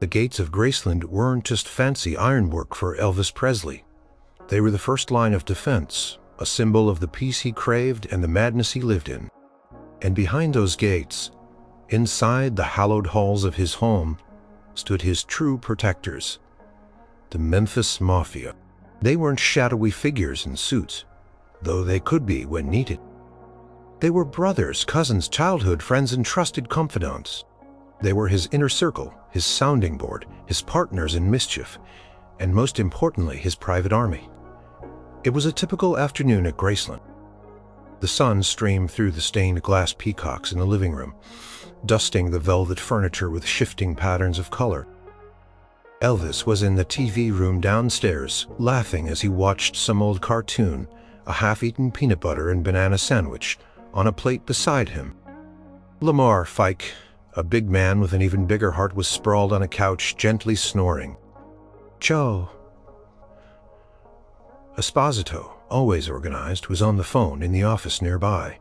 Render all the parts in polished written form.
The gates of Graceland weren't just fancy ironwork for Elvis Presley. They were the first line of defense, a symbol of the peace he craved and the madness he lived in. And behind those gates, inside the hallowed halls of his home, stood his true protectors, the Memphis Mafia. They weren't shadowy figures in suits, though they could be when needed. They were brothers, cousins, childhood friends, and trusted confidants. They were his inner circle, his sounding board, his partners in mischief, and most importantly, his private army. It was a typical afternoon at Graceland. The sun streamed through the stained glass peacocks in the living room, dusting the velvet furniture with shifting patterns of color. Elvis was in the TV room downstairs, laughing as he watched some old cartoon, a half-eaten peanut butter and banana sandwich, on a plate beside him. Lamar Fike, a big man with an even bigger heart, was sprawled on a couch, gently snoring. Joe Esposito, always organized, was on the phone in the office nearby,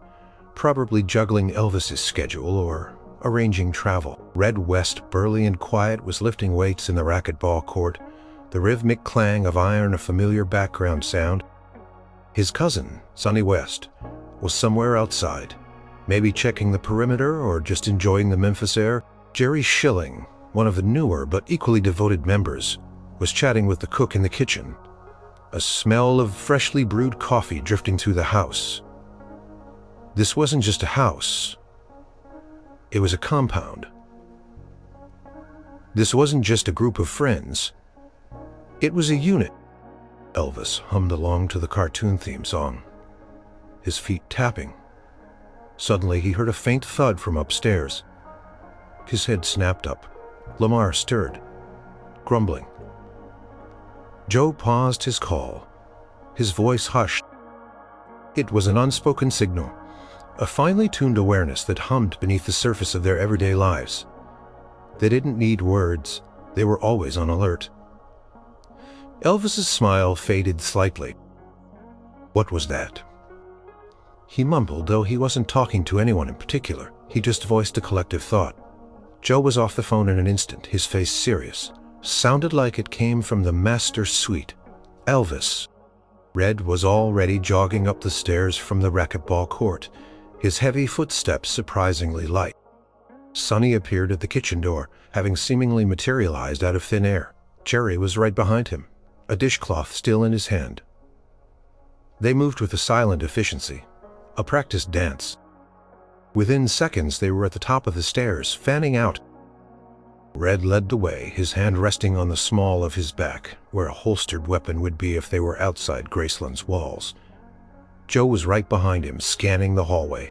probably juggling Elvis's schedule or arranging travel. Red West, burly and quiet, was lifting weights in the racquetball court, the rhythmic clang of iron a familiar background sound. His cousin, Sonny West, was somewhere outside, maybe checking the perimeter or just enjoying the Memphis air. Jerry Schilling, one of the newer but equally devoted members, was chatting with the cook in the kitchen, a smell of freshly brewed coffee drifting through the house. This wasn't just a house. It was a compound. This wasn't just a group of friends. It was a unit. Elvis hummed along to the cartoon theme song, his feet tapping. Suddenly he heard a faint thud from upstairs. His head snapped up. Lamar stirred, grumbling. Joe paused his call, his voice hushed. It was an unspoken signal, a finely tuned awareness that hummed beneath the surface of their everyday lives. They didn't need words, they were always on alert. Elvis's smile faded slightly. What was that? He mumbled, though he wasn't talking to anyone in particular. He just voiced a collective thought. Joe was off the phone in an instant, his face serious. Sounded like it came from the master suite. Elvis. Red was already jogging up the stairs from the racquetball court, his heavy footsteps surprisingly light. Sonny appeared at the kitchen door, having seemingly materialized out of thin air. Jerry was right behind him, a dishcloth still in his hand. They moved with a silent efficiency, a practiced dance. Within seconds they were at the top of the stairs, fanning out. Red led the way, his hand resting on the small of his back, where a holstered weapon would be if they were outside Graceland's walls. Joe was right behind him, scanning the hallway.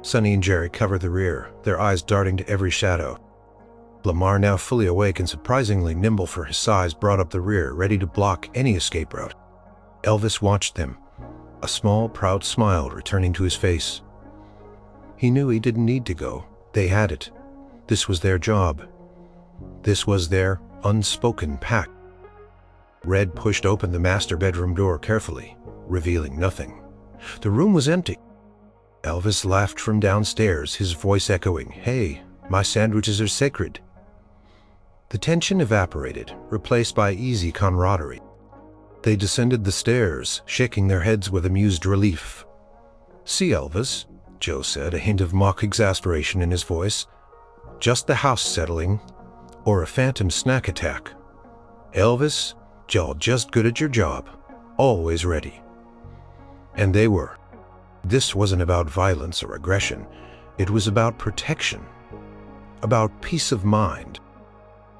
Sonny and Jerry covered the rear, their eyes darting to every shadow. Lamar, now fully awake and surprisingly nimble for his size, brought up the rear, ready to block any escape route. Elvis watched them, a small, proud smile returning to his face. He knew he didn't need to go. They had it. This was their job. This was their unspoken pact. Red pushed open the master bedroom door carefully, revealing nothing. The room was empty. Elvis laughed from downstairs, his voice echoing, "Hey, my sandwiches are sacred." The tension evaporated, replaced by easy camaraderie. They descended the stairs, shaking their heads with amused relief. "See, Elvis," Joe said, a hint of mock exasperation in his voice. "Just the house settling, or a phantom snack attack. Elvis, you're just good at your job, always ready." And they were. This wasn't about violence or aggression. It was about protection, about peace of mind.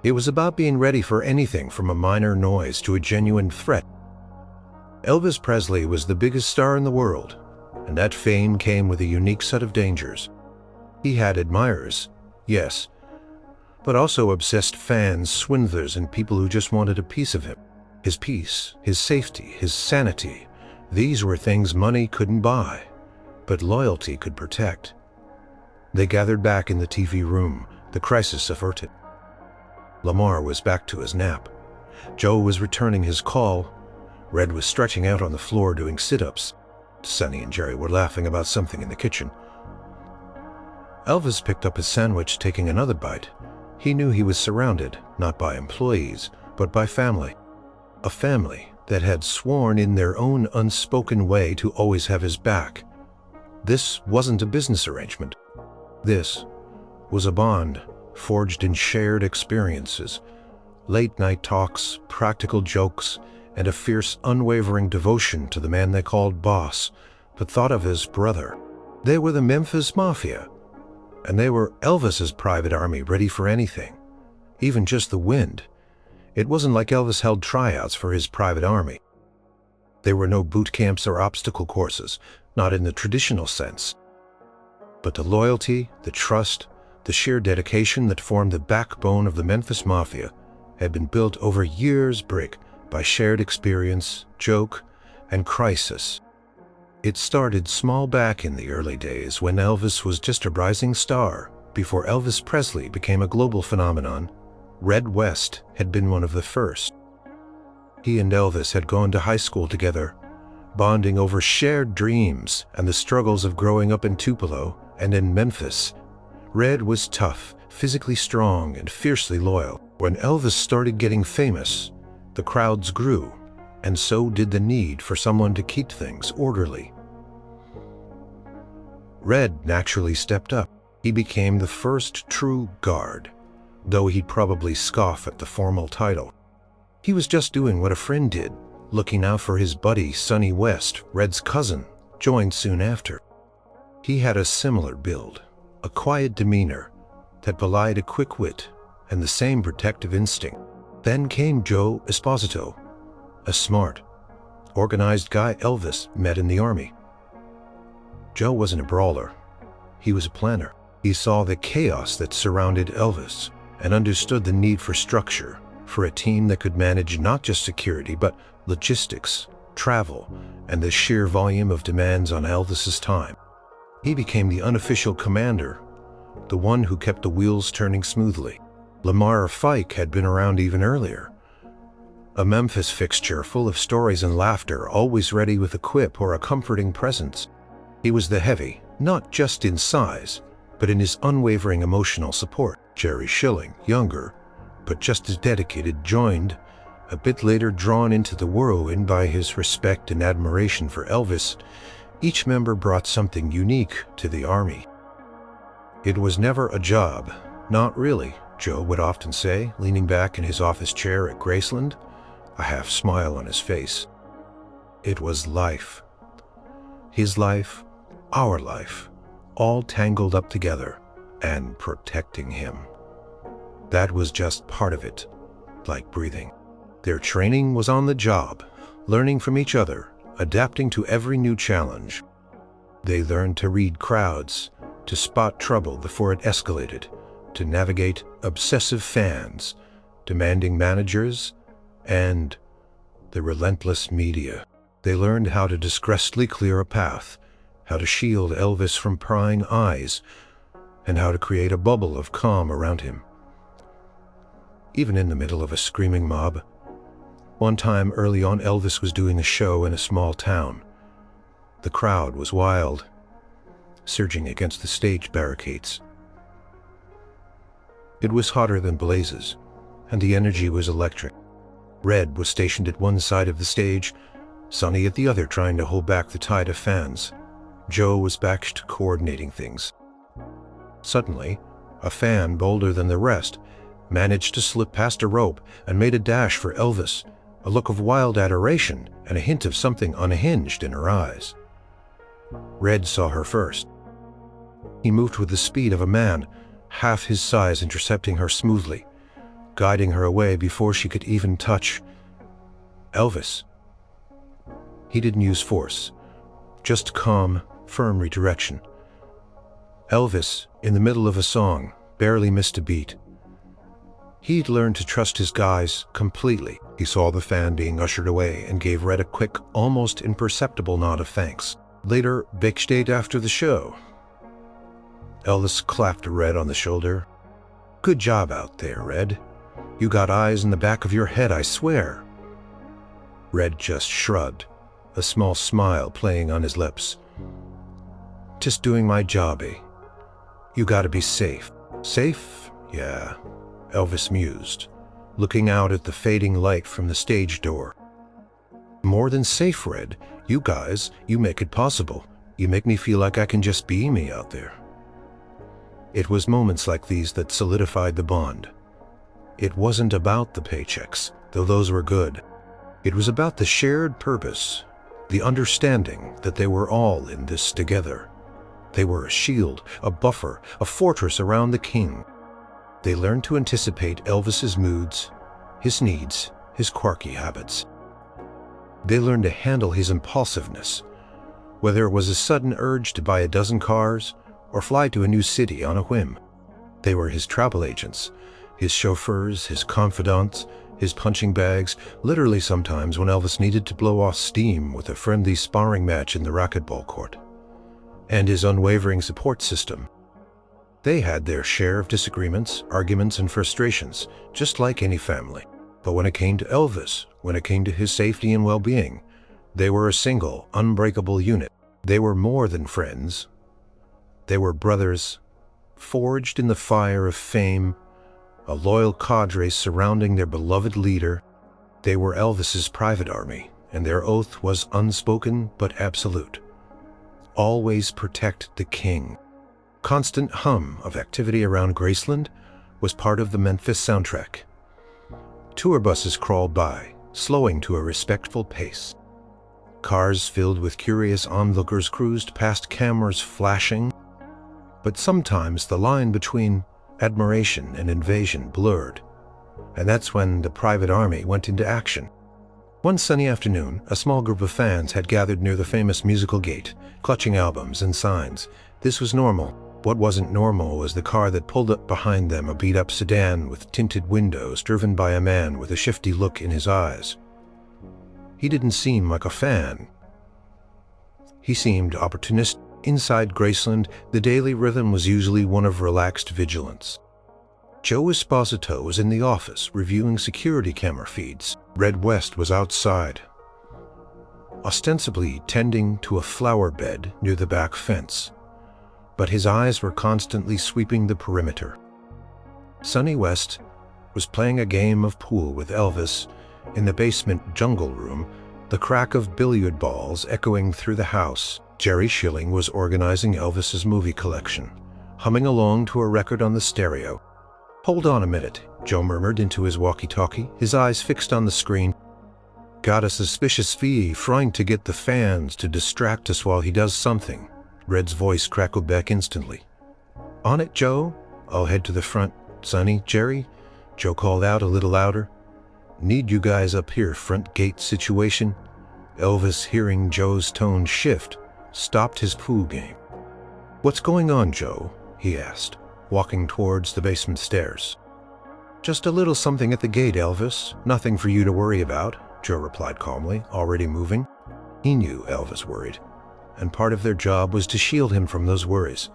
It was about being ready for anything from a minor noise to a genuine threat. Elvis Presley was the biggest star in the world, and that fame came with a unique set of dangers. He had admirers, yes, but also obsessed fans, swindlers, and people who just wanted a piece of him. His peace, his safety, his sanity, these were things money couldn't buy, but loyalty could protect. They gathered back in the TV room, the crisis averted. Lamar was back to his nap. Joe was returning his call. Red was stretching out on the floor doing sit-ups. Sonny and Jerry were laughing about something in the kitchen. Elvis picked up his sandwich, taking another bite, He knew he was surrounded, not by employees, but by family. A family that had sworn in their own unspoken way to always have his back. This wasn't a business arrangement. This was a bond forged in shared experiences, late-night talks, practical jokes, and a fierce, unwavering devotion to the man they called boss, but thought of as brother. They were the Memphis Mafia, and they were Elvis's private army, ready for anything, even just the wind. It wasn't like Elvis held tryouts for his private army. There were no boot camps or obstacle courses, not in the traditional sense. But the loyalty, the trust, the sheer dedication that formed the backbone of the Memphis Mafia had been built over years brick by shared experience, joke, and crisis. It started small back in the early days when Elvis was just a rising star. Before Elvis Presley became a global phenomenon, Red West had been one of the first. He and Elvis had gone to high school together, bonding over shared dreams and the struggles of growing up in Tupelo and in Memphis. Red was tough, physically strong, and fiercely loyal. When Elvis started getting famous, the crowds grew, and so did the need for someone to keep things orderly. Red naturally stepped up. He became the first true guard, though he'd probably scoff at the formal title. He was just doing what a friend did, looking out for his buddy Sonny West, Red's cousin, joined soon after. He had a similar build, a quiet demeanor that belied a quick wit and the same protective instinct. Then came Joe Esposito, a smart, organized guy Elvis met in the army. Joe wasn't a brawler. He was a planner. He saw the chaos that surrounded Elvis and understood the need for structure, for a team that could manage not just security but logistics, travel, and the sheer volume of demands on Elvis's time. He became the unofficial commander, the one who kept the wheels turning smoothly. Lamar Fike had been around even earlier, a Memphis fixture full of stories and laughter, always ready with a quip or a comforting presence. He was the heavy, not just in size, but in his unwavering emotional support. Jerry Schilling, younger, but just as dedicated, joined, a bit later drawn into the whirlwind by his respect and admiration for Elvis. Each member brought something unique to the army. It was never a job, not really, Joe would often say, leaning back in his office chair at Graceland, a half smile on his face. It was life. His life, our life, all tangled up together and protecting him. That was just part of it, like breathing. Their training was on the job, learning from each other, adapting to every new challenge. They learned to read crowds, to spot trouble before it escalated, to navigate obsessive fans, demanding managers, and the relentless media. They learned how to discreetly clear a path, how to shield Elvis from prying eyes, and how to create a bubble of calm around him, even in the middle of a screaming mob. One time early on, Elvis was doing a show in a small town. The crowd was wild, surging against the stage barricades. It was hotter than blazes, and the energy was electric. Red was stationed at one side of the stage, Sonny at the other, trying to hold back the tide of fans. Joe was back to coordinating things. Suddenly, a fan bolder than the rest managed to slip past a rope and made a dash for Elvis, a look of wild adoration and a hint of something unhinged in her eyes. Red saw her first. He moved with the speed of a man, half his size, intercepting her smoothly, guiding her away before she could even touch Elvis. He didn't use force, just calm, firm redirection. Elvis, in the middle of a song, barely missed a beat. He'd learned to trust his guys completely. He saw the fan being ushered away and gave Red a quick, almost imperceptible nod of thanks. Later, backstage after the show, Elvis clapped Red on the shoulder. "Good job out there, Red. You got eyes in the back of your head, I swear." Red just shrugged, a small smile playing on his lips. "Just doing my job, eh? You gotta be safe." "Safe? Yeah. Elvis mused, looking out at the fading light from the stage door. "More than safe, Red. You guys, you make it possible. You make me feel like I can just be me out there." It was moments like these that solidified the bond. It wasn't about the paychecks, though those were good. It was about the shared purpose, the understanding that they were all in this together. They were a shield, a buffer, a fortress around the king. They learned to anticipate Elvis's moods, his needs, his quirky habits. They learned to handle his impulsiveness, whether it was a sudden urge to buy a dozen cars or fly to a new city on a whim. They were his travel agents, his chauffeurs, his confidants, his punching bags, literally sometimes when Elvis needed to blow off steam with a friendly sparring match in the racquetball court, and his unwavering support system. They had their share of disagreements, arguments, and frustrations, just like any family. But when it came to Elvis, when it came to his safety and well-being, they were a single, unbreakable unit. They were more than friends. They were brothers, forged in the fire of fame, a loyal cadre surrounding their beloved leader. They were Elvis's private army, and their oath was unspoken but absolute. Always protect the king. Constant hum of activity around Graceland was part of the Memphis soundtrack. Tour buses crawled by, slowing to a respectful pace. Cars filled with curious onlookers cruised past, cameras flashing. But sometimes the line between admiration and invasion blurred, and that's when the private army went into action. One sunny afternoon, a small group of fans had gathered near the famous musical gate, clutching albums and signs. This was normal. What wasn't normal was the car that pulled up behind them, a beat-up sedan with tinted windows, driven by a man with a shifty look in his eyes. He didn't seem like a fan. He seemed opportunistic. Inside Graceland, the daily rhythm was usually one of relaxed vigilance. Joe Esposito was in the office, reviewing security camera feeds. Red West was outside, ostensibly tending to a flower bed near the back fence, but his eyes were constantly sweeping the perimeter. Sonny West was playing a game of pool with Elvis in the basement jungle room, the crack of billiard balls echoing through the house. Jerry Schilling was organizing Elvis's movie collection, humming along to a record on the stereo. "Hold on a minute," Joe murmured into his walkie-talkie, his eyes fixed on the screen. "Got a suspicious fee trying to get the fans to distract us while he does something." Red's voice crackled back instantly. "On it, Joe. I'll head to the front. Sonny, Jerry," Joe called out a little louder. "Need you guys up here, front gate situation." Elvis, hearing Joe's tone shift, stopped his pool game. "What's going on, Joe?" he asked, walking towards the basement stairs. "Just a little something at the gate, Elvis. Nothing for you to worry about," Joe replied calmly, already moving. He knew Elvis worried, and part of their job was to shield him from those worries.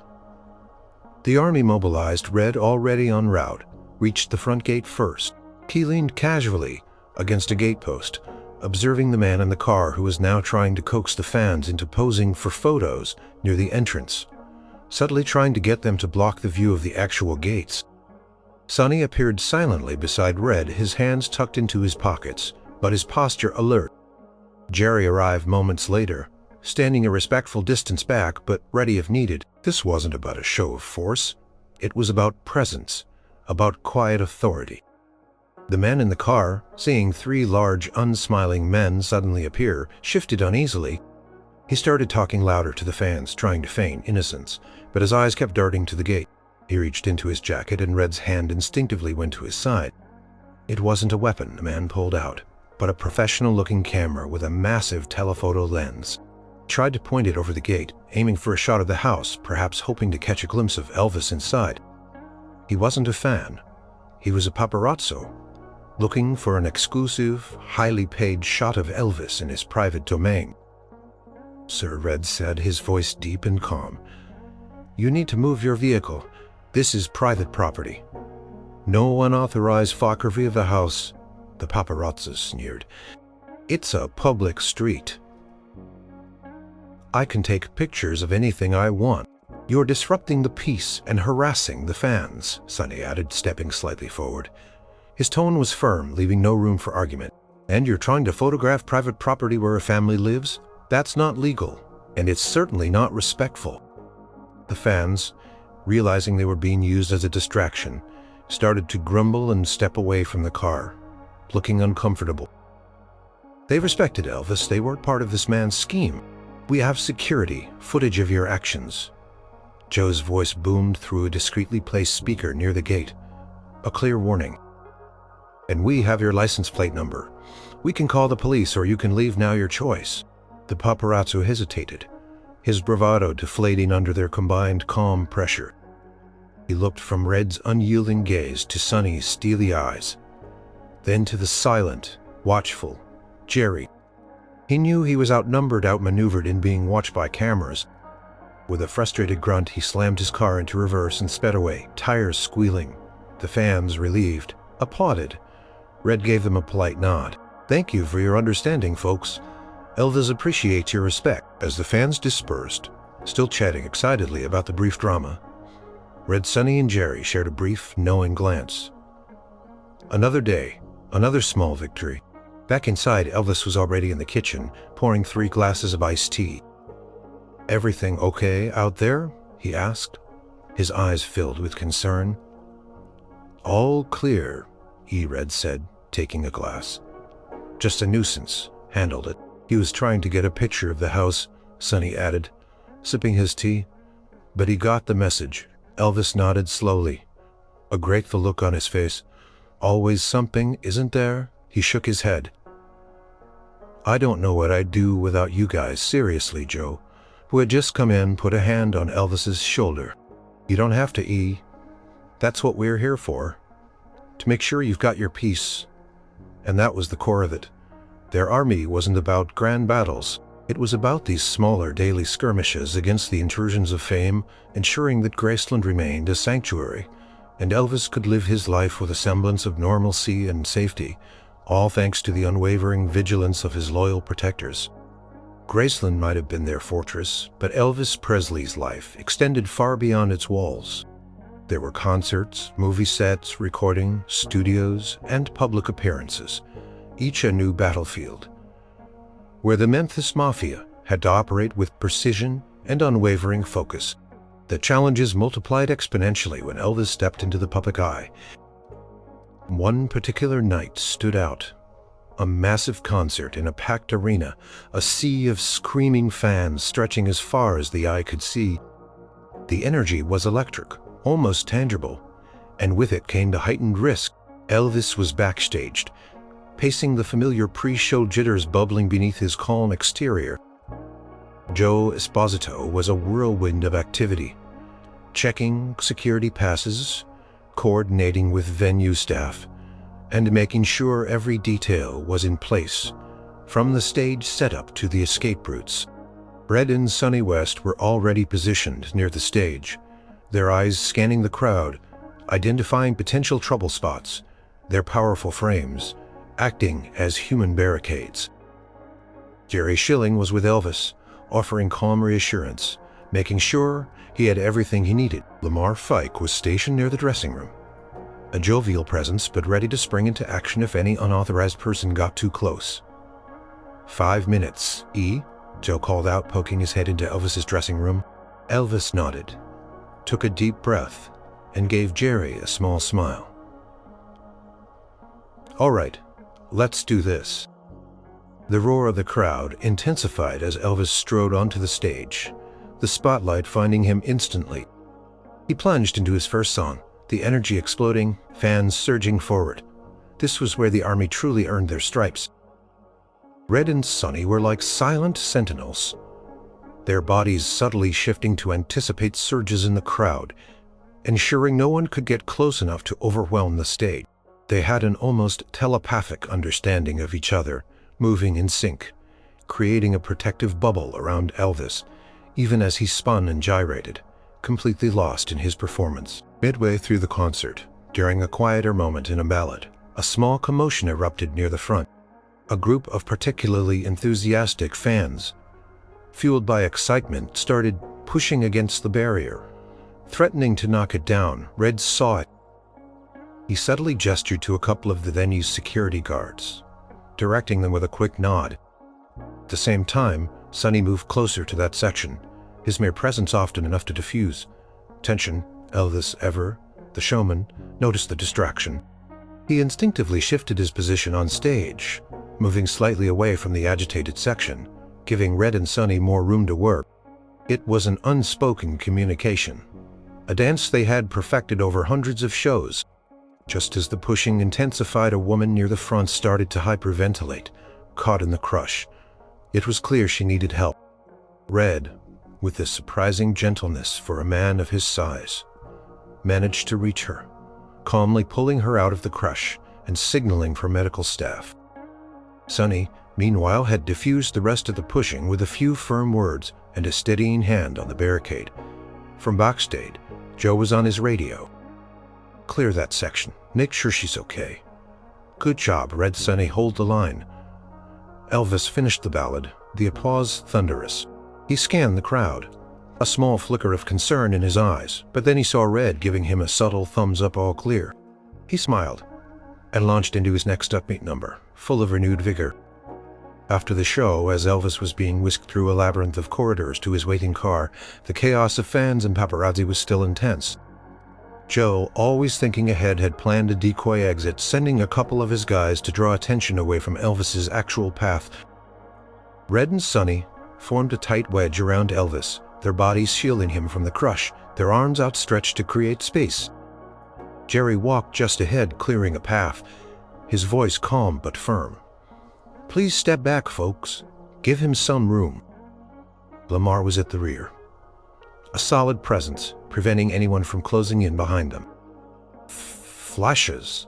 The army mobilized. Red, already en route, reached the front gate first. He leaned casually against a gatepost, observing the man in the car who was now trying to coax the fans into posing for photos near the entrance, subtly trying to get them to block the view of the actual gates. Sonny appeared silently beside Red, his hands tucked into his pockets, but his posture alert. Jerry arrived moments later, standing a respectful distance back, but ready if needed. This wasn't about a show of force. It was about presence, about quiet authority. The man in the car, seeing three large, unsmiling men suddenly appear, shifted uneasily. He started talking louder to the fans, trying to feign innocence, but his eyes kept darting to the gate. He reached into his jacket, and Red's hand instinctively went to his side. It wasn't a weapon the man pulled out, but a professional-looking camera with a massive telephoto lens. He tried to point it over the gate, aiming for a shot of the house, perhaps hoping to catch a glimpse of Elvis inside. He wasn't a fan. He was a paparazzo, looking for an exclusive, highly paid shot of Elvis in his private domain. "Sir," Red said, his voice deep and calm, "you need to move your vehicle. This is private property. No unauthorized photography of the house." The paparazzi sneered. "It's a public street. I can take pictures of anything I want." "You're disrupting the peace and harassing the fans," Sonny added, stepping slightly forward. His tone was firm, leaving no room for argument. "And you're trying to photograph private property where a family lives? That's not legal, and it's certainly not respectful." The fans, realizing they were being used as a distraction, started to grumble and step away from the car, looking uncomfortable. They respected Elvis. They weren't part of this man's scheme. "We have security, footage of your actions." Joe's voice boomed through a discreetly placed speaker near the gate. A clear warning. "And we have your license plate number. We can call the police or you can leave now, your choice." The paparazzo hesitated, his bravado deflating under their combined calm pressure. He looked from Red's unyielding gaze to Sonny's steely eyes, then to the silent, watchful Jerry. He knew he was outnumbered, outmaneuvered, in being watched by cameras. With a frustrated grunt, he slammed his car into reverse and sped away, tires squealing. The fans, relieved, applauded. Red gave them a polite nod. "Thank you for your understanding, folks. Elvis appreciates your respect." As the fans dispersed, still chatting excitedly about the brief drama, Red, Sonny, and Jerry shared a brief, knowing glance. Another day, another small victory. Back inside, Elvis was already in the kitchen, pouring 3 glasses of iced tea. "Everything okay out there?" he asked, his eyes filled with concern. "All clear," Red said, taking a glass. "Just a nuisance. Handled it." "He was trying to get a picture of the house," Sonny added, sipping his tea. "But he got the message." Elvis nodded slowly, a grateful look on his face. "Always something, isn't there?" He shook his head. "I don't know what I'd do without you guys. Seriously," Joe, who had just come in, put a hand on Elvis's shoulder. "You don't have to, That's what we're here for. To make sure you've got your piece." And that was the core of it. Their army wasn't about grand battles. It was about these smaller daily skirmishes against the intrusions of fame, ensuring that Graceland remained a sanctuary, and Elvis could live his life with a semblance of normalcy and safety, all thanks to the unwavering vigilance of his loyal protectors. Graceland might have been their fortress, but Elvis Presley's life extended far beyond its walls. There were concerts, movie sets, recording studios, and public appearances, each a new battlefield, where the Memphis Mafia had to operate with precision and unwavering focus. The challenges multiplied exponentially when Elvis stepped into the public eye. One particular night stood out. A massive concert in a packed arena, a sea of screaming fans stretching as far as the eye could see. The energy was electric, almost tangible, and with it came the heightened risk. Elvis was backstaged, pacing the familiar pre-show jitters bubbling beneath his calm exterior. Joe Esposito was a whirlwind of activity, checking security passes, coordinating with venue staff, and making sure every detail was in place, from the stage setup to the escape routes. Red and Sonny West were already positioned near the stage, their eyes scanning the crowd, identifying potential trouble spots, their powerful frames acting as human barricades. Jerry Schilling was with Elvis, offering calm reassurance, making sure he had everything he needed. Lamar Fike was stationed near the dressing room, a jovial presence but ready to spring into action if any unauthorized person got too close. 5 minutes, Joe called out, poking his head into Elvis's dressing room. Elvis nodded, took a deep breath, and gave Jerry a small smile. "All right, let's do this." The roar of the crowd intensified as Elvis strode onto the stage, the spotlight finding him instantly. He plunged into his first song, the energy exploding, fans surging forward. This was where the army truly earned their stripes. Red and Sonny were like silent sentinels, their bodies subtly shifting to anticipate surges in the crowd, ensuring no one could get close enough to overwhelm the stage. They had an almost telepathic understanding of each other, moving in sync, creating a protective bubble around Elvis, even as he spun and gyrated, completely lost in his performance. Midway through the concert, during a quieter moment in a ballad, a small commotion erupted near the front. A group of particularly enthusiastic fans, fueled by excitement, started pushing against the barrier, threatening to knock it down. Red saw it. He subtly gestured to a couple of the venue's security guards, directing them with a quick nod. At the same time, Sonny moved closer to that section, his mere presence often enough to diffuse tension. Elvis, the showman, noticed the distraction. He instinctively shifted his position on stage, moving slightly away from the agitated section, giving Red and Sonny more room to work. It was an unspoken communication, a dance they had perfected over hundreds of shows. Just as the pushing intensified, a woman near the front started to hyperventilate, caught in the crush. It was clear she needed help. Red, with a surprising gentleness for a man of his size, managed to reach her, calmly pulling her out of the crush and signaling for medical staff. Sonny, meanwhile, had diffused the rest of the pushing with a few firm words and a steadying hand on the barricade. From backstage, Joe was on his radio. "Clear that section. Make sure she's okay." "Good job, Red." Sonny hold the line. Elvis finished the ballad, the applause thunderous. He scanned the crowd, a small flicker of concern in his eyes, but then he saw Red giving him a subtle thumbs up, all clear. He smiled and launched into his next upbeat number, full of renewed vigor. After the show, as Elvis was being whisked through a labyrinth of corridors to his waiting car, the chaos of fans and paparazzi was still intense. Joe, always thinking ahead, had planned a decoy exit, sending a couple of his guys to draw attention away from Elvis's actual path. Red and Sonny formed a tight wedge around Elvis, their bodies shielding him from the crush, their arms outstretched to create space. Jerry walked just ahead, clearing a path, his voice calm but firm. "Please step back, folks. Give him some room." Lamar was at the rear, a solid presence, preventing anyone from closing in behind them. Flashes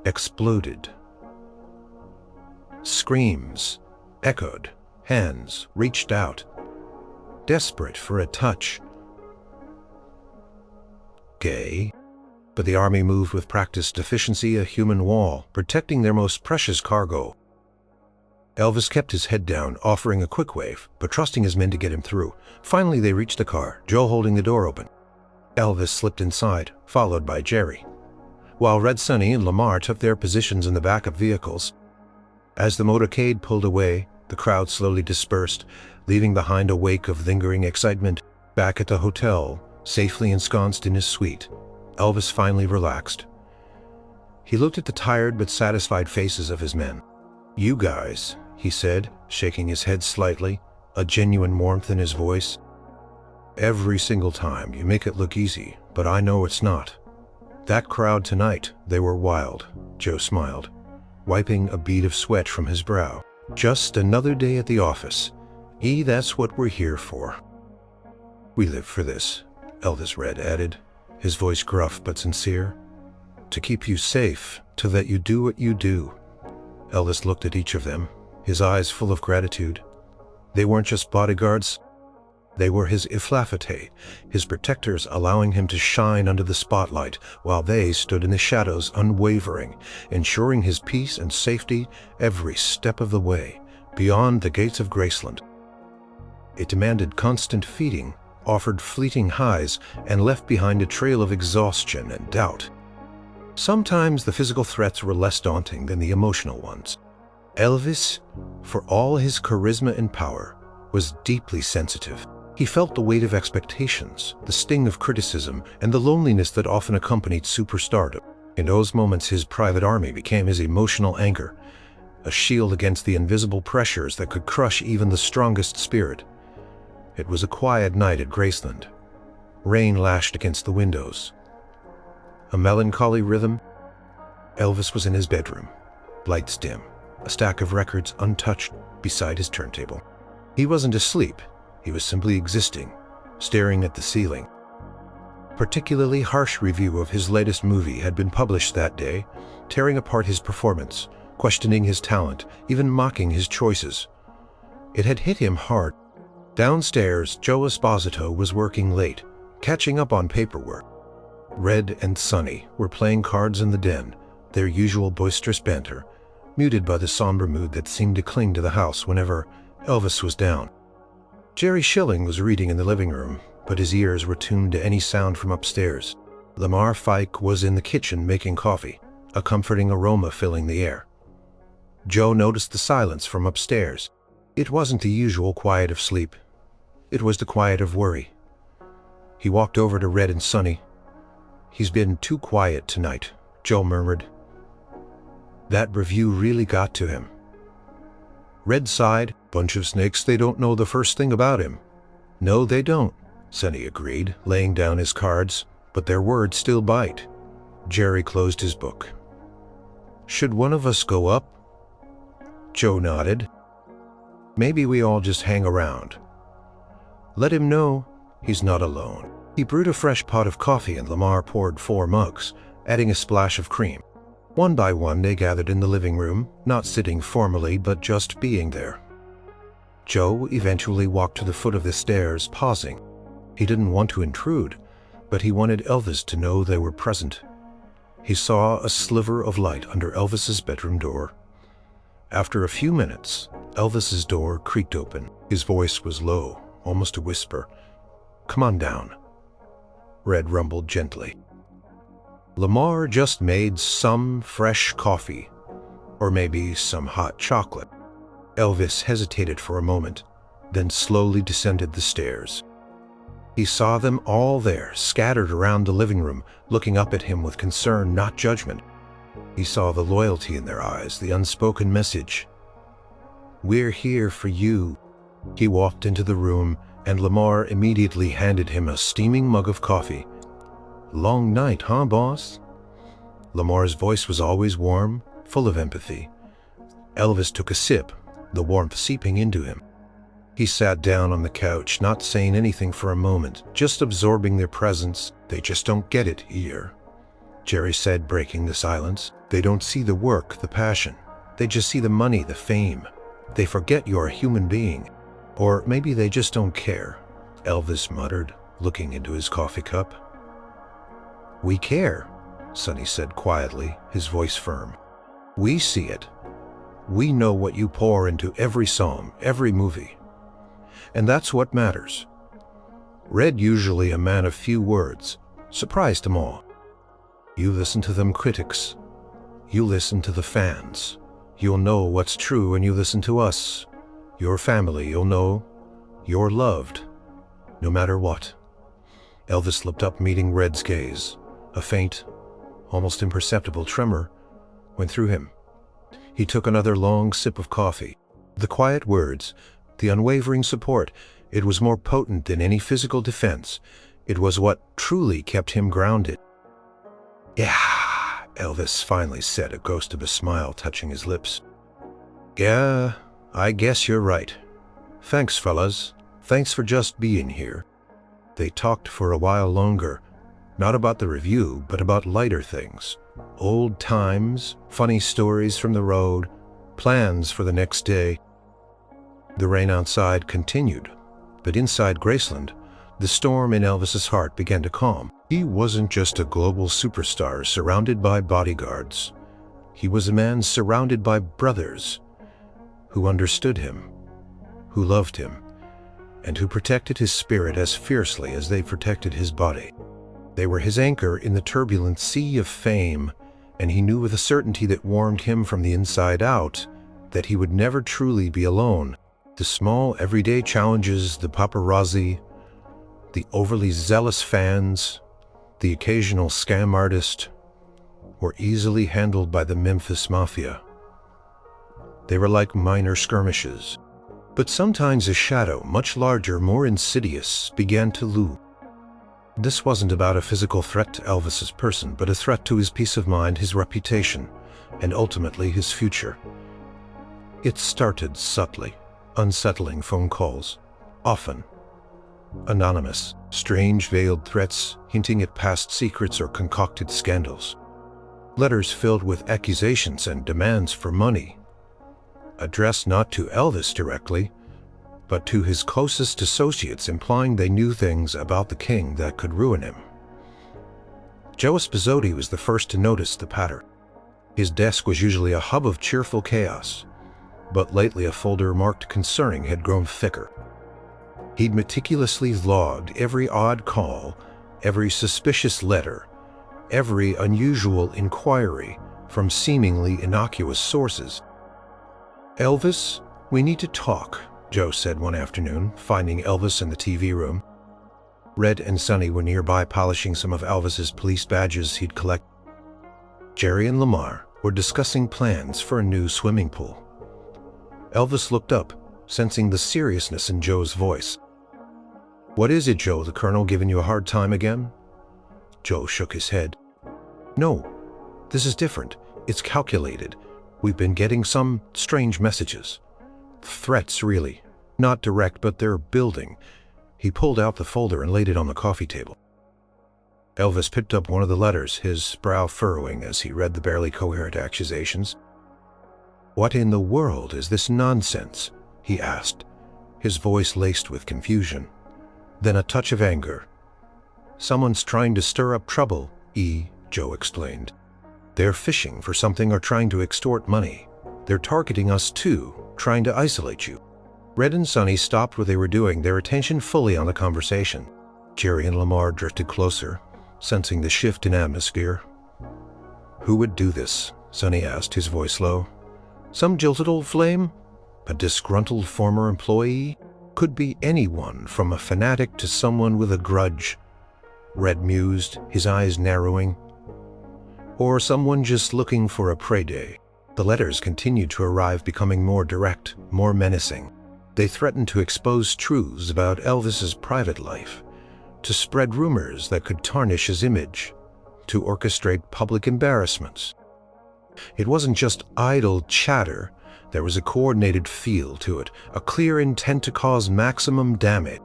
exploded. Screams echoed. Hands reached out, desperate for a touch. Gay. But the army moved with practiced efficiency, a human wall, protecting their most precious cargo. Elvis kept his head down, offering a quick wave, but trusting his men to get him through. Finally, they reached the car, Joe holding the door open. Elvis slipped inside, followed by Jerry, while Red, Sonny, and Lamar took their positions in the backup vehicles. As the motorcade pulled away, the crowd slowly dispersed, leaving behind a wake of lingering excitement. Back at the hotel, safely ensconced in his suite, Elvis finally relaxed. He looked at the tired but satisfied faces of his men. "You guys," he said, shaking his head slightly, a genuine warmth in his voice. "Every single time you make it look easy, but I know it's not. That crowd tonight, they were wild." Joe smiled, wiping a bead of sweat from his brow. "Just another day at the office. That's what we're here for." "We live for this," Elvis Red added, his voice gruff but sincere. "To keep you safe, to let you do what you do." Elvis looked at each of them, his eyes full of gratitude. They weren't just bodyguards. They were his efflafete, his protectors, allowing him to shine under the spotlight, while they stood in the shadows, unwavering, ensuring his peace and safety every step of the way, beyond the gates of Graceland. It demanded constant feeding, offered fleeting highs, and left behind a trail of exhaustion and doubt. Sometimes the physical threats were less daunting than the emotional ones. Elvis, for all his charisma and power, was deeply sensitive. He felt the weight of expectations, the sting of criticism, and the loneliness that often accompanied superstardom. In those moments, his private army became his emotional anchor, a shield against the invisible pressures that could crush even the strongest spirit. It was a quiet night at Graceland. Rain lashed against the windows. A melancholy rhythm. Elvis was in his bedroom, lights dim, a stack of records untouched beside his turntable. He wasn't asleep. He was simply existing, staring at the ceiling. A particularly harsh review of his latest movie had been published that day, tearing apart his performance, questioning his talent, even mocking his choices. It had hit him hard. Downstairs, Joe Esposito was working late, catching up on paperwork. Red and Sonny were playing cards in the den, their usual boisterous banter, muted by the somber mood that seemed to cling to the house whenever Elvis was down. Jerry Schilling was reading in the living room, but his ears were tuned to any sound from upstairs. Lamar Fike was in the kitchen making coffee, a comforting aroma filling the air. Joe noticed the silence from upstairs. It wasn't the usual quiet of sleep. It was the quiet of worry. He walked over to Red and Sonny. "He's been too quiet tonight," Joe murmured. That review really got to him. Red sighed. "Bunch of snakes, they don't know the first thing about him." "No, they don't," Sonny agreed, laying down his cards, "but their words still bite." Jerry closed his book. "Should one of us go up?" Joe nodded. "Maybe we all just hang around. Let him know he's not alone." He brewed a fresh pot of coffee and Lamar poured 4 mugs, adding a splash of cream. One by one they gathered in the living room, not sitting formally but just being there. Joe eventually walked to the foot of the stairs, pausing. He didn't want to intrude, but he wanted Elvis to know they were present. He saw a sliver of light under Elvis's bedroom door. After a few minutes, Elvis's door creaked open. His voice was low, almost a whisper. "Come on down." Red rumbled gently. Lamar just made some fresh coffee, or maybe some hot chocolate. Elvis hesitated for a moment, then slowly descended the stairs. He saw them all there, scattered around the living room, looking up at him with concern, not judgment. He saw the loyalty in their eyes, the unspoken message. "We're here for you." He walked into the room, and Lamar immediately handed him a steaming mug of coffee. "Long night, huh, boss?" Lamar's voice was always warm, full of empathy. Elvis took a sip, the warmth seeping into him. He sat down on the couch, not saying anything for a moment, just absorbing their presence. "They just don't get it here," Jerry said, breaking the silence. "They don't see the work, the passion. They just see the money, the fame. They forget you're a human being. Or maybe they just don't care," Elvis muttered, looking into his coffee cup. "We care," Sonny said quietly, his voice firm. "We see it. We know what you pour into every song, every movie. And that's what matters." Red, usually a man of few words, surprised them all. "You listen to them critics. You listen to the fans. You'll know what's true when you listen to us. Your family, you'll know you're loved, no matter what." Elvis looked up, meeting Red's gaze. A faint, almost imperceptible tremor went through him. He took another long sip of coffee. The quiet words, the unwavering support, it was more potent than any physical defense. It was what truly kept him grounded. "Yeah," Elvis finally said, a ghost of a smile touching his lips. "Yeah, I guess you're right. Thanks, fellas. Thanks for just being here." They talked for a while longer, not about the review, but about lighter things. Old times, funny stories from the road, plans for the next day. The rain outside continued, but inside Graceland, the storm in Elvis's heart began to calm. He wasn't just a global superstar surrounded by bodyguards. He was a man surrounded by brothers who understood him, who loved him, and who protected his spirit as fiercely as they protected his body. They were his anchor in the turbulent sea of fame, and he knew with a certainty that warmed him from the inside out that he would never truly be alone. The small, everyday challenges, the paparazzi, the overly zealous fans, the occasional scam artist, were easily handled by the Memphis Mafia. They were like minor skirmishes. But sometimes a shadow, much larger, more insidious, began to loom. This wasn't about a physical threat to Elvis's person, but a threat to his peace of mind, his reputation, and ultimately his future. It started subtly, unsettling phone calls, often anonymous, strange veiled threats hinting at past secrets or concocted scandals. Letters filled with accusations and demands for money, addressed not to Elvis directly, but to his closest associates, implying they knew things about the king that could ruin him. Joe Spizzotti was the first to notice the pattern. His desk was usually a hub of cheerful chaos, but lately a folder marked concerning had grown thicker. He'd meticulously logged every odd call, every suspicious letter, every unusual inquiry from seemingly innocuous sources. "Elvis, we need to talk," Joe said one afternoon, finding Elvis in the TV room. Red and Sonny were nearby polishing some of Elvis's police badges he'd collected. Jerry and Lamar were discussing plans for a new swimming pool. Elvis looked up, sensing the seriousness in Joe's voice. "What is it, Joe? The Colonel giving you a hard time again?" Joe shook his head. "No, this is different. It's calculated. We've been getting some strange messages. Threats, really. Not direct, but they're building." He pulled out the folder and laid it on the coffee table. Elvis picked up one of the letters, his brow furrowing as he read the barely coherent accusations. "What in the world is this nonsense?" he asked, his voice laced with confusion. Then a touch of anger. "Someone's trying to stir up trouble, Joe explained. "They're fishing for something or trying to extort money. They're targeting us too, trying to isolate you." Red and Sonny stopped what they were doing, their attention fully on the conversation. Jerry and Lamar drifted closer, sensing the shift in atmosphere. "Who would do this?" Sonny asked, his voice low. "Some jilted old flame? A disgruntled former employee? Could be anyone from a fanatic to someone with a grudge," Red mused, his eyes narrowing. "Or someone just looking for a prey day." The letters continued to arrive, becoming more direct, more menacing. They threatened to expose truths about Elvis's private life, to spread rumors that could tarnish his image, to orchestrate public embarrassments. It wasn't just idle chatter. There was a coordinated feel to it, a clear intent to cause maximum damage.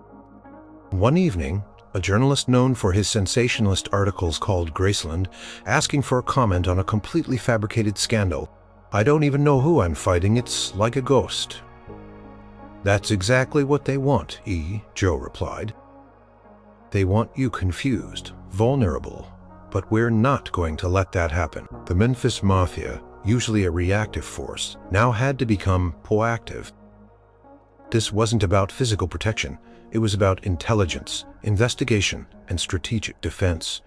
One evening, a journalist known for his sensationalist articles called Graceland, asking for a comment on a completely fabricated scandal. "I don't even know who I'm fighting, it's like a ghost." "That's exactly what they want, Joe replied. "They want you confused, vulnerable, but we're not going to let that happen." The Memphis Mafia, usually a reactive force, now had to become proactive. This wasn't about physical protection. It was about intelligence, investigation, and strategic defense.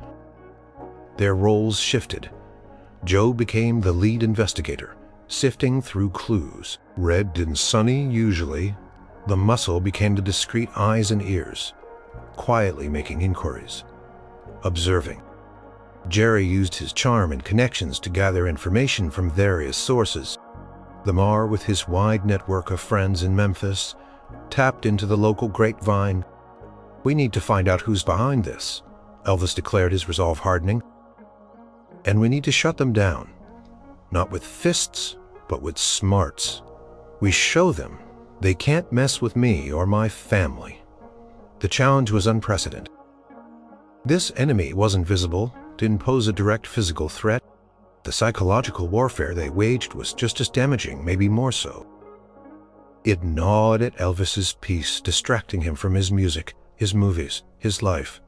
Their roles shifted. Joe became the lead investigator, sifting through clues. Red and Sonny, usually. The muscle became the discreet eyes and ears, quietly making inquiries, observing. Jerry used his charm and connections to gather information from various sources. Lamar, with his wide network of friends in Memphis, tapped into the local grapevine. "We need to find out who's behind this," Elvis declared, his resolve hardening. "And we need to shut them down. Not with fists, but with smarts. We show them they can't mess with me or my family." The challenge was unprecedented. This enemy wasn't visible, didn't pose a direct physical threat. The psychological warfare they waged was just as damaging, maybe more so. It gnawed at Elvis's peace, distracting him from his music, his movies, his life.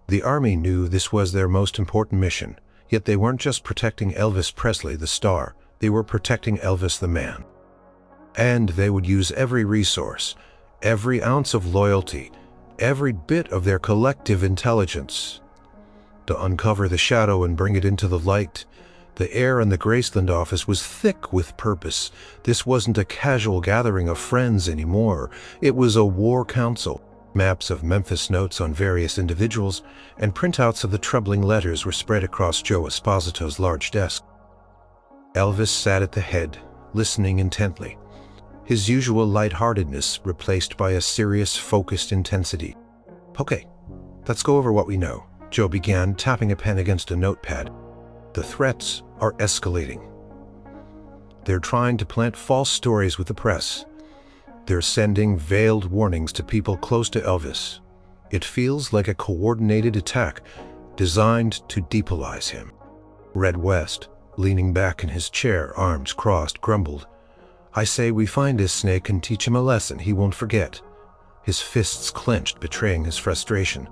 The Army knew this was their most important mission, yet they weren't just protecting Elvis Presley, the star. They were protecting Elvis the man. And they would use every resource, every ounce of loyalty, every bit of their collective intelligence to uncover the shadow and bring it into the light. The air in the Graceland office was thick with purpose. This wasn't a casual gathering of friends anymore. It was a war council. Maps of Memphis notes on various individuals and printouts of the troubling letters were spread across Joe Esposito's large desk. Elvis sat at the head, listening intently, his usual lightheartedness replaced by a serious, focused intensity. "Okay, let's go over what we know," Joe began, tapping a pen against a notepad. "The threats are escalating. They're trying to plant false stories with the press. They're sending veiled warnings to people close to Elvis. It feels like a coordinated attack designed to depolarize him." Red West, leaning back in his chair, arms crossed, grumbled. "I say we find this snake and teach him a lesson he won't forget." His fists clenched, betraying his frustration.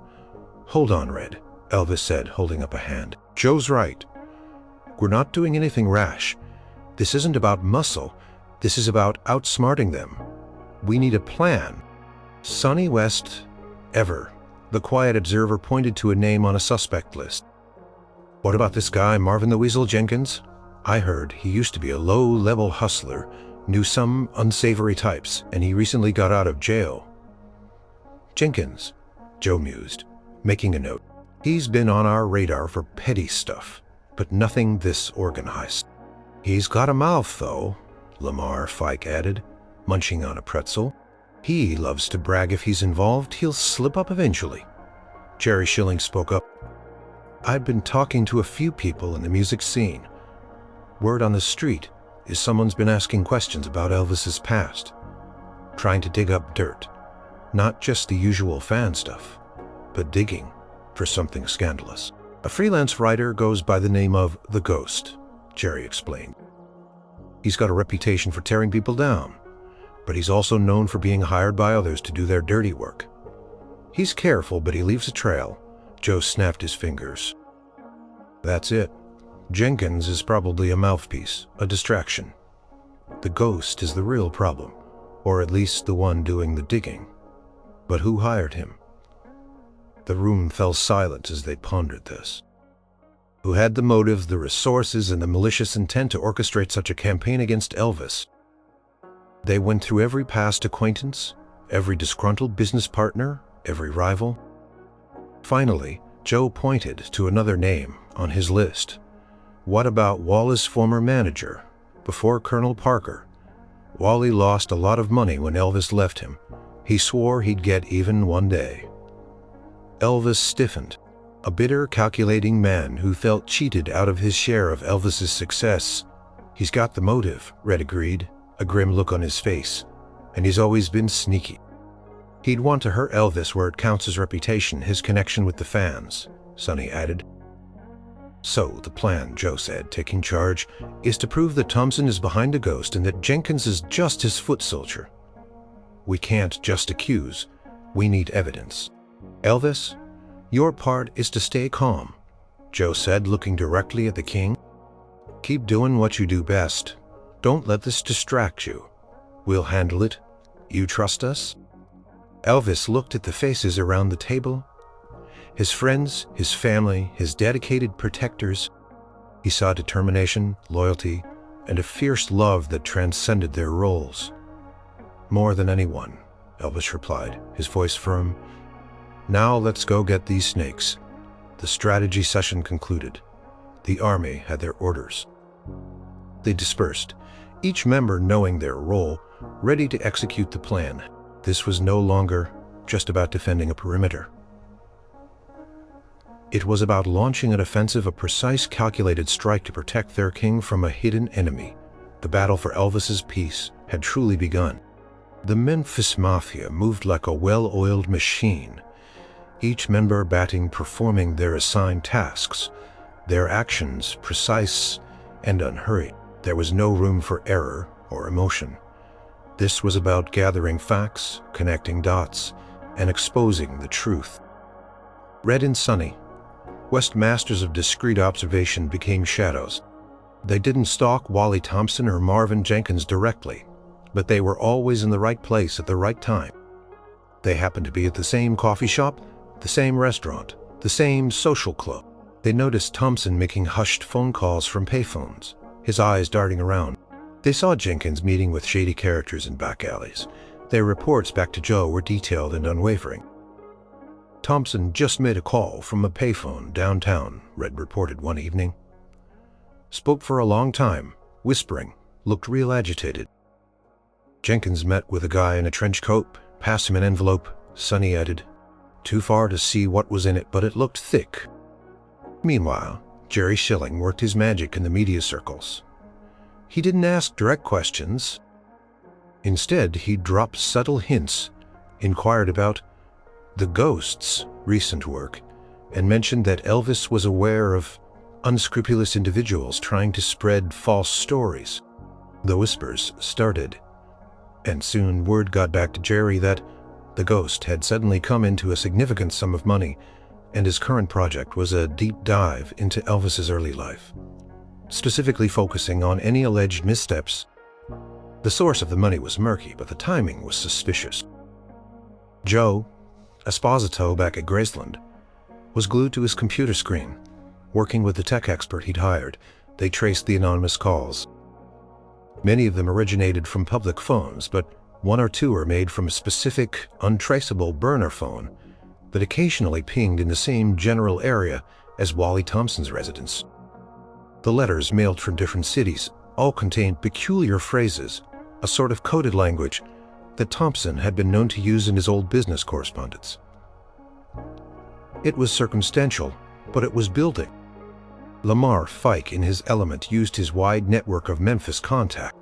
"Hold on, Red," Elvis said, holding up a hand. "Joe's right. We're not doing anything rash. This isn't about muscle. This is about outsmarting them. We need a plan. Sonny West, ever. The quiet observer pointed to a name on a suspect list. What about this guy, Marvin the Weasel Jenkins? I heard he used to be a low-level hustler, knew some unsavory types, and he recently got out of jail. Jenkins, Joe mused, making a note. He's been on our radar for petty stuff, but nothing this organized. He's got a mouth, though, Lamar Fike added, munching on a pretzel. He loves to brag if he's involved, he'll slip up eventually. Jerry Schilling spoke up. I've been talking to a few people in the music scene. Word on the street is someone's been asking questions about Elvis's past, trying to dig up dirt. Not just the usual fan stuff, but digging for something scandalous. A freelance writer goes by the name of The Ghost, Jerry explained. He's got a reputation for tearing people down, but he's also known for being hired by others to do their dirty work. He's careful, but he leaves a trail. Joe snapped his fingers. That's it. Jenkins is probably a mouthpiece, a distraction. The ghost is the real problem, or at least the one doing the digging. But who hired him? The room fell silent as they pondered this. Who had the motive, the resources, and the malicious intent to orchestrate such a campaign against Elvis? They went through every past acquaintance, every disgruntled business partner, every rival. Finally, Joe pointed to another name on his list. What about Wally's former manager, before Colonel Parker? Wally lost a lot of money when Elvis left him. He swore he'd get even one day. Elvis stiffened, a bitter, calculating man who felt cheated out of his share of Elvis's success. He's got the motive, Red agreed, a grim look on his face, and he's always been sneaky. He'd want to hurt Elvis where it counts his reputation, his connection with the fans, Sonny added. So the plan, Joe said, taking charge, is to prove that Thompson is behind the ghost and that Jenkins is just his foot soldier. We can't just accuse. We need evidence. Elvis, your part is to stay calm, Joe said, looking directly at the king. Keep doing what you do best. Don't let this distract you. We'll handle it. You trust us? Elvis looked at the faces around the table. His friends, his family, his dedicated protectors. He saw determination, loyalty, and a fierce love that transcended their roles. More than anyone, Elvis replied, his voice firm. Now let's go get these snakes. The strategy session concluded. The army had their orders. They dispersed, each member knowing their role, ready to execute the plan. This was no longer just about defending a perimeter. It was about launching an offensive, a precise, calculated strike to protect their king from a hidden enemy. The battle for Elvis's peace had truly begun. The Memphis Mafia moved like a well-oiled machine, each member batting performing their assigned tasks, their actions precise and unhurried. There was no room for error or emotion. This was about gathering facts, connecting dots, and exposing the truth. Red and Sonny, West masters of discreet observation, became shadows. They didn't stalk Wally Thompson or Marvin Jenkins directly, but they were always in the right place at the right time. They happened to be at the same coffee shop, the same restaurant, the same social club. They noticed Thompson making hushed phone calls from payphones, his eyes darting around. They saw Jenkins meeting with shady characters in back alleys. Their reports back to Joe were detailed and unwavering. Thompson just made a call from a payphone downtown, Red reported one evening. Spoke for a long time, whispering, looked real agitated. Jenkins met with a guy in a trench coat, passed him an envelope, Sonny added. Too far to see what was in it, but it looked thick. Meanwhile, Jerry Schilling worked his magic in the media circles. He didn't ask direct questions. Instead, he dropped subtle hints, inquired about the Ghost's recent work, and mentioned that Elvis was aware of unscrupulous individuals trying to spread false stories. The whispers started, and soon word got back to Jerry that the Ghost had suddenly come into a significant sum of money, and his current project was a deep dive into Elvis's early life, specifically focusing on any alleged missteps. The source of the money was murky, but the timing was suspicious. Joe, Esposito back at Graceland, was glued to his computer screen. Working with the tech expert he'd hired, they traced the anonymous calls. Many of them originated from public phones, but one or two were made from a specific, untraceable burner phone that occasionally pinged in the same general area as Wally Thompson's residence. The letters, mailed from different cities, all contained peculiar phrases, a sort of coded language that Thompson had been known to use in his old business correspondence. It was circumstantial, but it was building. Lamar Fike, in his element, used his wide network of Memphis contacts.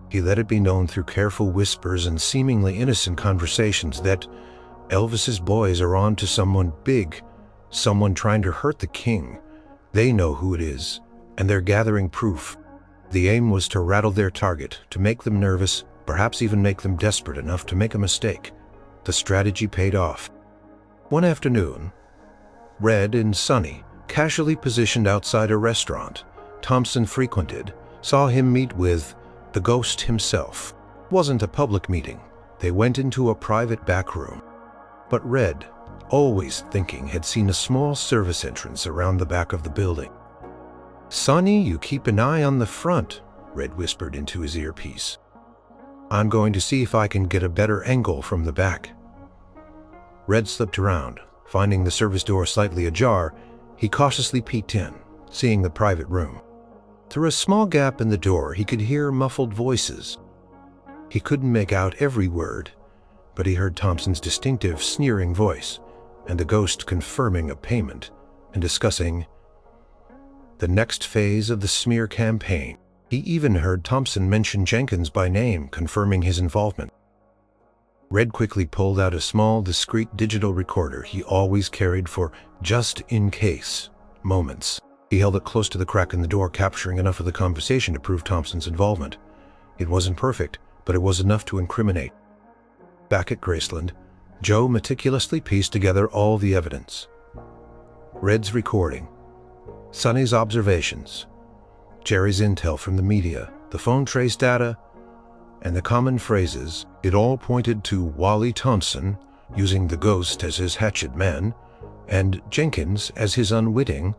He let it be known through careful whispers and seemingly innocent conversations that Elvis's boys are on to someone big, someone trying to hurt the king. They know who it is, and they're gathering proof. The aim was to rattle their target, to make them nervous, perhaps even make them desperate enough to make a mistake. The strategy paid off. One afternoon, Red and Sonny, casually positioned outside a restaurant Thompson frequented, saw him meet with the ghost himself. It wasn't a public meeting. They went into a private back room. But Red, always thinking, had seen a small service entrance around the back of the building. "Sonny, you keep an eye on the front," Red whispered into his earpiece. "I'm going to see if I can get a better angle from the back." Red slipped around. Finding the service door slightly ajar, he cautiously peeked in, seeing the private room. Through a small gap in the door, he could hear muffled voices. He couldn't make out every word, but he heard Thompson's distinctive, sneering voice, and the ghost confirming a payment and discussing the next phase of the smear campaign. He even heard Thompson mention Jenkins by name, confirming his involvement. Red quickly pulled out a small, discreet digital recorder he always carried for just-in-case moments. He held it close to the crack in the door, capturing enough of the conversation to prove Thompson's involvement. It wasn't perfect, but it was enough to incriminate. Back at Graceland, Joe meticulously pieced together all the evidence. Red's recording, Sonny's observations, Jerry's intel from the media, the phone trace data, and the common phrases. It all pointed to Wally Thompson using the ghost as his hatchet man, and Jenkins as his unwitting,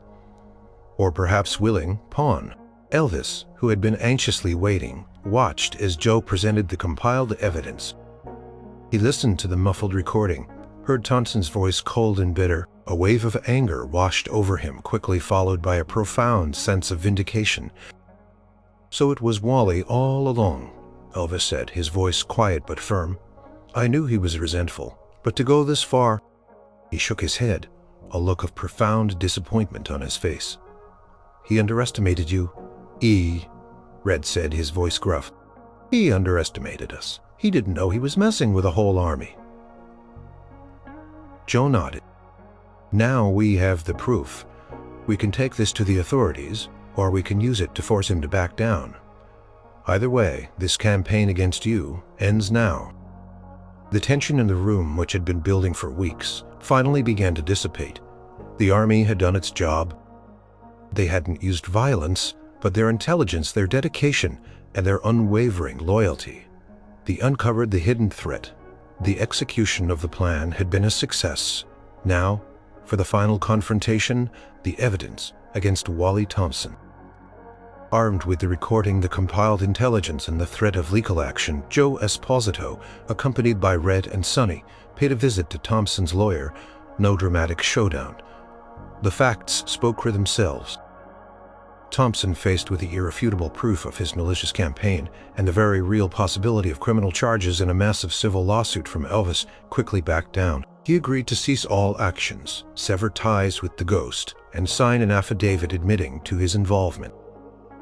or perhaps willing, pawn. Elvis, who had been anxiously waiting, watched as Joe presented the compiled evidence. He listened to the muffled recording, heard Thompson's voice cold and bitter. A wave of anger washed over him, quickly followed by a profound sense of vindication. "So it was Wally all along," Elvis said, his voice quiet but firm. "I knew he was resentful, but to go this far—" He shook his head, a look of profound disappointment on his face. "He underestimated you." Red said, his voice gruff. "He underestimated us. He didn't know he was messing with a whole army." Joe nodded. "Now we have the proof. We can take this to the authorities, or we can use it to force him to back down. Either way, this campaign against you ends now." The tension in the room, which had been building for weeks, finally began to dissipate. The army had done its job. They hadn't used violence, but their intelligence, their dedication, and their unwavering loyalty. They uncovered the hidden threat. The execution of the plan had been a success. Now, for the final confrontation, the evidence against Wally Thompson. Armed with the recording, the compiled intelligence, and the threat of legal action, Joe Esposito, accompanied by Red and Sonny, paid a visit to Thompson's lawyer. No dramatic showdown. The facts spoke for themselves. Thompson, faced with the irrefutable proof of his malicious campaign and the very real possibility of criminal charges in a massive civil lawsuit from Elvis, quickly backed down. He agreed to cease all actions, sever ties with the ghost, and sign an affidavit admitting to his involvement.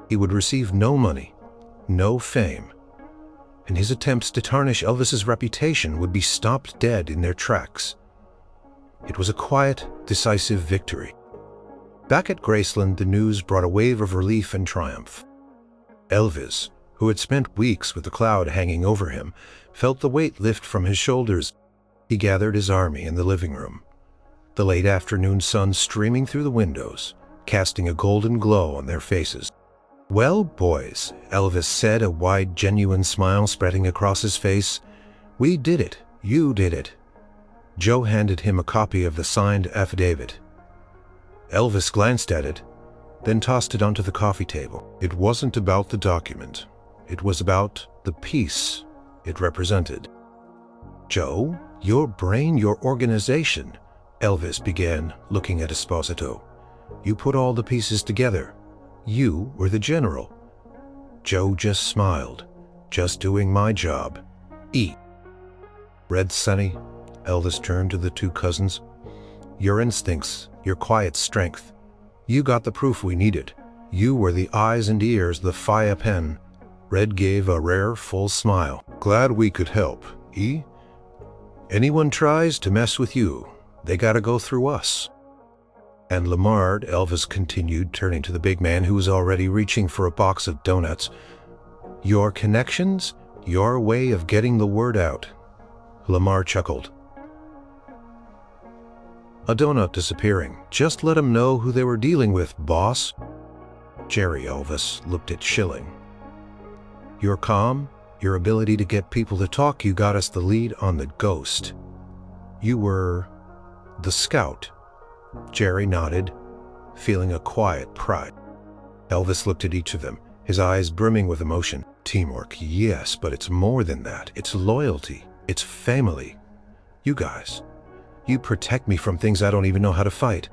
He would receive no money, no fame, and his attempts to tarnish Elvis's reputation would be stopped dead in their tracks. It was a quiet, decisive victory. Back at Graceland, the news brought a wave of relief and triumph. Elvis, who had spent weeks with the cloud hanging over him, felt the weight lift from his shoulders. He gathered his army in the living room, the late afternoon sun streaming through the windows, casting a golden glow on their faces. "Well, boys," Elvis said, a wide, genuine smile spreading across his face, "we did it. You did it. Joe handed him a copy of the signed affidavit. Elvis glanced at it, then tossed it onto the coffee table. It wasn't about the document. It was about the peace it represented. "Joe, your brain, your organization," Elvis began, looking at Esposito. "You put all the pieces together. You were the general." Joe just smiled. "Just doing my job. Eat." "Red Sonny," Elvis turned to the two cousins. "Your instincts, your quiet strength. You got the proof we needed. You were the eyes and ears, the fire pen." Red gave a rare, full smile. "Glad we could help, E. Anyone tries to mess with you, they gotta go through us." "And Lamar," Elvis continued, turning to the big man who was already reaching for a box of donuts, "your connections, your way of getting the word out." Lamar chuckled. "A donut disappearing. Just let 'em know who they were dealing with, boss." Jerry Elvis looked at Schilling. "Your calm, your ability to get people to talk, you got us the lead on the ghost. You were the scout." Jerry nodded, feeling a quiet pride. Elvis looked at each of them, his eyes brimming with emotion. "Teamwork, yes, but it's more than that. It's loyalty. It's family. You guys, you protect me from things I don't even know how to fight.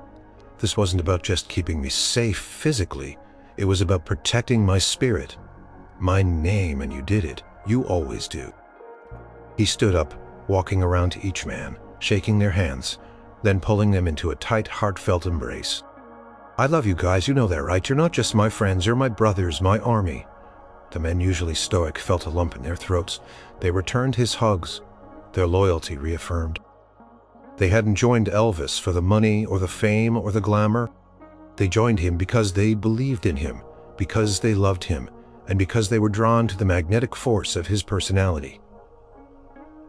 This wasn't about just keeping me safe physically. It was about protecting my spirit, my name, and you did it. You always do." He stood up, walking around to each man, shaking their hands, then pulling them into a tight, heartfelt embrace. "I love you guys, you know that, right? You're not just my friends, you're my brothers, my army." The men, usually stoic, felt a lump in their throats. They returned his hugs, their loyalty reaffirmed. They hadn't joined Elvis for the money or the fame or the glamour. They joined him because they believed in him, because they loved him, and because they were drawn to the magnetic force of his personality.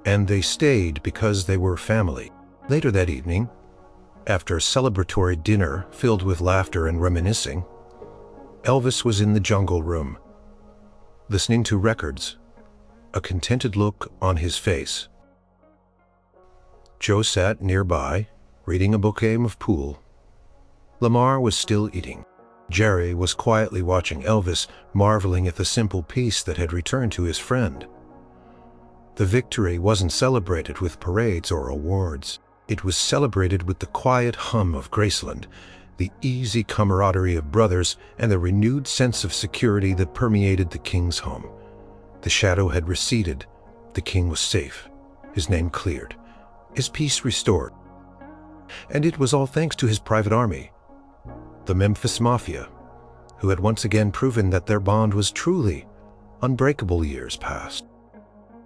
And they stayed because they were family. Later that evening, after a celebratory dinner filled with laughter and reminiscing, Elvis was in the jungle room, listening to records, a contented look on his face. Joe sat nearby, reading a book game of pool. Lamar was still eating. Jerry was quietly watching Elvis, marveling at the simple peace that had returned to his friend. The victory wasn't celebrated with parades or awards. It was celebrated with the quiet hum of Graceland, the easy camaraderie of brothers, and the renewed sense of security that permeated the king's home. The shadow had receded. The king was safe, his name cleared, his peace restored. And it was all thanks to his private army, the Memphis Mafia, who had once again proven that their bond was truly unbreakable. Years passed.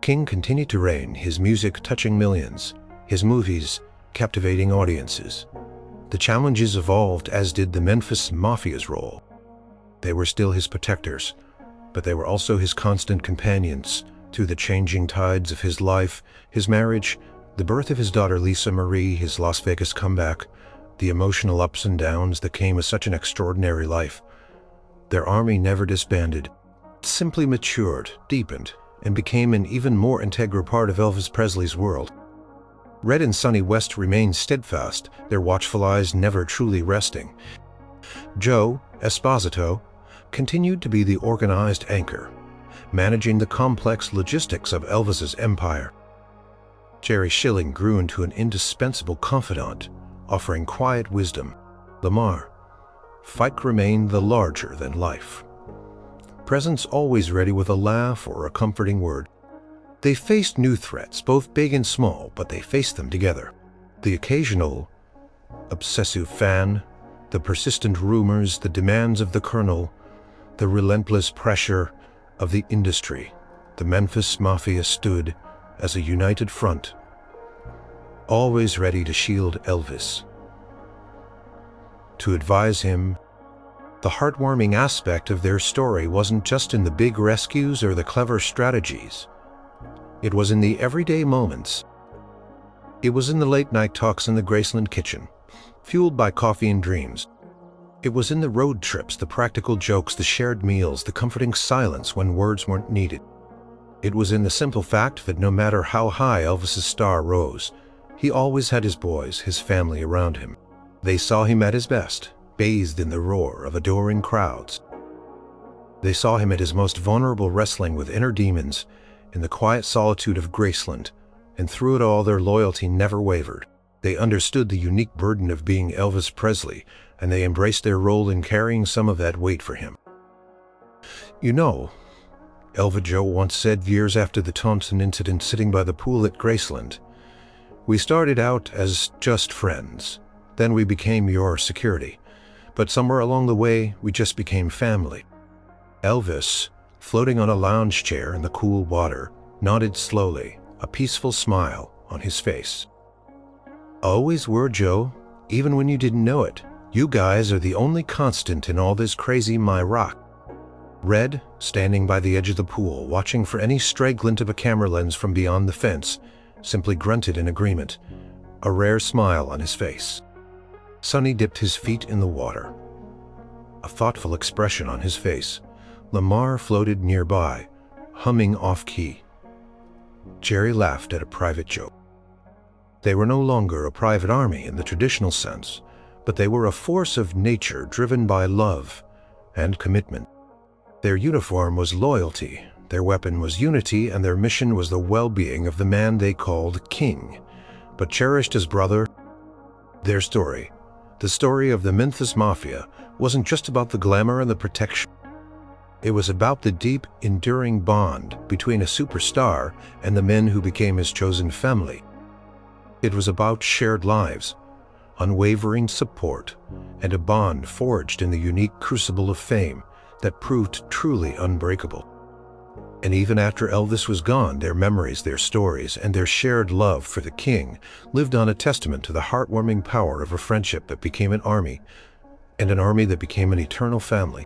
King continued to reign, his music touching millions, his movies captivating audiences. The challenges evolved, as did the Memphis Mafia's role. They were still his protectors, but they were also his constant companions through the changing tides of his life, his marriage, the birth of his daughter Lisa Marie, his Las Vegas comeback, the emotional ups and downs that came with such an extraordinary life. Their army never disbanded. It simply matured, deepened, and became an even more integral part of Elvis Presley's world. Red and Sonny West remained steadfast, their watchful eyes never truly resting. Joe Esposito continued to be the organized anchor, managing the complex logistics of Elvis's empire. Jerry Schilling grew into an indispensable confidant, offering quiet wisdom. Lamar, Fike remained the larger-than-life presence, always ready with a laugh or a comforting word. They faced new threats, both big and small, but they faced them together. The occasional obsessive fan, the persistent rumors, the demands of the colonel, the relentless pressure of the industry. The Memphis Mafia stood as a united front, always ready to shield Elvis, to advise him. The heartwarming aspect of their story wasn't just in the big rescues or the clever strategies. It was in the everyday moments. It was in the late-night talks in the Graceland kitchen, fueled by coffee and dreams. It was in the road trips, the practical jokes, the shared meals, the comforting silence when words weren't needed. It was in the simple fact that no matter how high Elvis's star rose, He always had his boys, his family around him. They saw him at his best, bathed in the roar of adoring crowds. They saw him at his most vulnerable, wrestling with inner demons in the quiet solitude of Graceland, and through it all their loyalty never wavered. They understood the unique burden of being Elvis Presley, and they embraced their role in carrying some of that weight for him. "You know," Elva Joe once said years after the Thompson incident, sitting by the pool at Graceland, "we started out as just friends. Then we became your security. But somewhere along the way, we just became family." Elvis, floating on a lounge chair in the cool water, nodded slowly, a peaceful smile on his face. "Always were, Joe, even when you didn't know it. You guys are the only constant in all this crazy my rock." Red, standing by the edge of the pool, watching for any stray glint of a camera lens from beyond the fence, simply grunted in agreement, a rare smile on his face. Sonny dipped his feet in the water, a thoughtful expression on his face. Lamar floated nearby, humming off-key. Jerry laughed at a private joke. They were no longer a private army in the traditional sense, but they were a force of nature driven by love and commitment. Their uniform was loyalty, their weapon was unity, and their mission was the well-being of the man they called King, but cherished as brother. Their story, the story of the Memphis Mafia, wasn't just about the glamour and the protection. It was about the deep, enduring bond between a superstar and the men who became his chosen family. It was about shared lives, unwavering support, and a bond forged in the unique crucible of fame that proved truly unbreakable. And even after Elvis was gone, their memories, their stories, and their shared love for the King lived on, a testament to the heartwarming power of a friendship that became an army, and an army that became an eternal family.